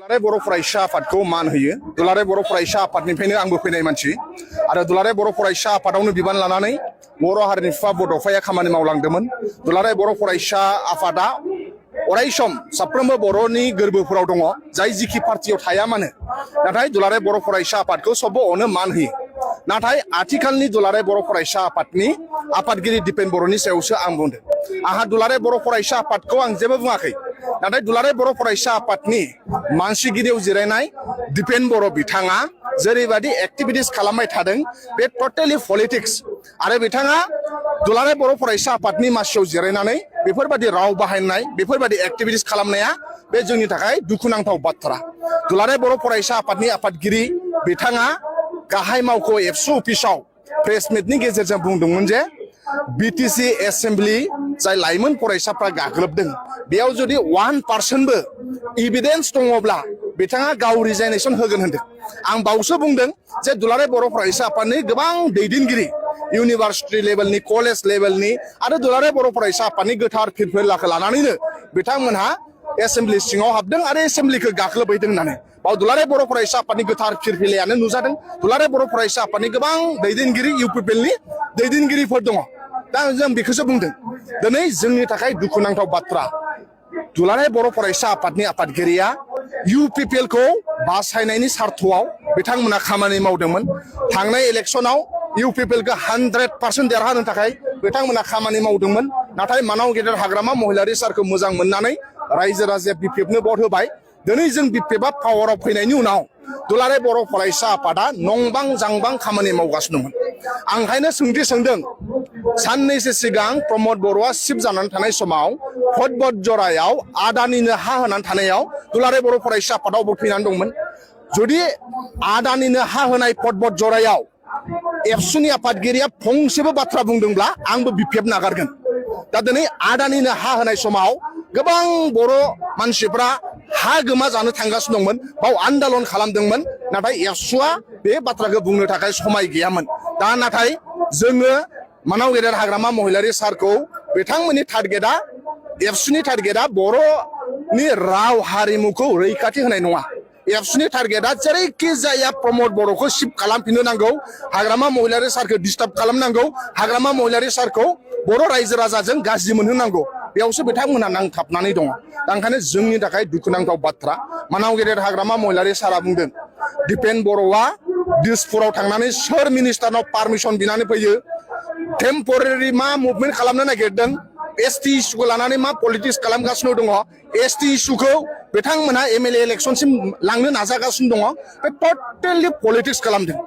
दुलाराय बर' फरायसा आफादखौ मान होयो। दुलाराय बर' फरायसा आफादनिफ्रायनो आंबो फैनाय मानसि आरो दुलाराय बर' फरायसा आफादावनो बिबान लानानै बर' हारिनि बिफा बड'फाया खामानि मावलांदोंमोन। दुलाराय बर' फरायसा आफादा अराय सम साफ्रोमबो बर'नि गोरबोफोराव दङ, जाय जिखि पार्टियाव थाया मानो। नाथाय दुलाराय बर' फरायसा आफादखौ सबबो अनो मान होयो। नाथाय आथिखालनि दुलाराय बर' फरायसा आफादनि आफादगिरि दिपेन बर'नि सायावसो आं बुंदों। आंहा दुलाराय बर' फरायसा आफादखौ आं जेबो बुङाखै। नाथाय दुलाराय बर' फरायसा आफादनि मानसिगिरियाव जिरायनाय दिपेन बर' बिथाङा जेरैबायदि एक्टिभिटिस खालामबाय थादों बे टटेलि पलिटिक्स आरो बिथाङा दुलाराय बर' फरायसा आफादनि मासियाव जिरायनानै बेफोरबायदि राव बाहायनाय बेफोरबायदि एक्टिभिटिस खालामनाया बे जोंनि थाखाय दुखुनांथाव बाथ्रा। दुलाराय बर' फरायसा आफादनि आफादगिरि बिथाङा गाहाय मावख' एबसु अफिसाव प्रेस मिटनि गेजेरजों बुंदोंमोन जे बिटिसि एसेम्बलि जाय लाइमोन फरायसाफ्रा गाग्लोबदों बेयाव जुदि 1% इभिडेन्स दङब्ला बिथाङा गाव रिजाइनेसन होगोन होनदों। आं बावसो बुंदों जे दुलाराय बर' फरायसा आफादनि गोबां दैदेनगिरि इउनिभार्सिटि लेभेलनि कलेज लेभेलनि आरो दुलाराय बर' फरायसा आफादनि गोथार फिरफिलाखौ लानानैनो बिथांमोनहा एसेम्बलि सिङाव हाबदों आरो एसेम्बलिखौ गाग्लोबहैदों होननानै बाव दुलाराय बर' फरायसा आफादनि गोथार फिरफिलायानो नुजादों। दुलाराय बर' फरायसा आफादनि गोबां दैदेनगिरि इउपिपिएलनि दैदेनगिरिफोर दङ। दा जों बेखौसो बुंदों दिनै जोंनि थाखाय दुखुनांथाव बाथ्रा। दुलाराय बर' फरायसा आफादनि आफादगिरिया इउपिपिएलखौ बासायनायनि सार्थआव बिथांमोना खामानि मावदोंमोन। थांनाय इलेक्सनाव इउपिपिएलखौ 100% देरहानो थाखाय बिथांमोना खामानि मावदोंमोन। नाथाय मानाव गेदेर हाग्रामा महिलारि सारखौ मोजां मोननानै रायजो राजाया बिपिएफनो भट होबाय। दिनै जों बिपिएफआ पावाराव फैनायनि उनाव दुलाराय बर' फरायसा आफादा नंबां जांबां खामानि मावगासिनो दंमोन। आं ओंखायनो सोंथि सोंदों, साननैसो सिगां प्रमद बर'आ सिफ जानानै थानाय समाव फटबट जरायाव आदानिनो हा होनानै थानायाव दुलाराय बर' फरायसा आफादाव भट फैनानै दंमोन। जुदि आदानिनो हा होनाय फटबट जरायाव एबसुनि आफादगिरिया फंसेबो बाथ्रा बुंदोंब्ला आंबो बिपिएफ नागारगोन। दा दिनै आदानिनो हा होनाय समाव गोबां बर' मानसिफ्रा हा गोमा जानो थांगासिनो दंमोन, बाव आन्दलन खालामदोंमोन। नाथाय एबसुआ बे बाथ्राखौ बुंनो थाखाय समाय गैयामोन। दा नाथाय जोङो मानाव गेदेर हाग्रामा महिलारि सारखौ बिथांमोननि टारगेटआ एबसुनि टारगेटआ बर'नि राव हारिमुखौ रैखाथि होनाय नङा। एबसुनि टारगेटआ जेरैखि जाया प्रमद बर'खौ सिफ खालामफिननो नांगौ, हाग्रामा महिलारि सारखौ डिस्टार्ब खालामनांगौ, हाग्रामा महिलारि सारखौ बर' रायजो राजाजों गाज्रि मोनहोनांगौ, बेयावसो बिथांमोनहा नांथाबनानै दङ। दा ओंखायनो जोंनि थाखाय दुखुनांथाव बाथ्रा। मानाव गेदेर हाग्रामा महिलारि सारा बुंदों दिपेन बर'आ दिसपुराव थांनानै सोर मिनिस्टारनाव पारमिसन बिनानै फैयो, टेम्परारि मा मुभमेन्ट खालामनो नागिरदों, एसटि इस्युखौ लानानै मा पलिटिक्स खालामगासिनो दङ, एसटि इस्युखौ बिथांमोनहा एमएलए इलेक्सनसिम लांनो नाजागासिनो दङ। बे टटेलि पलिटिक्स खालामदों।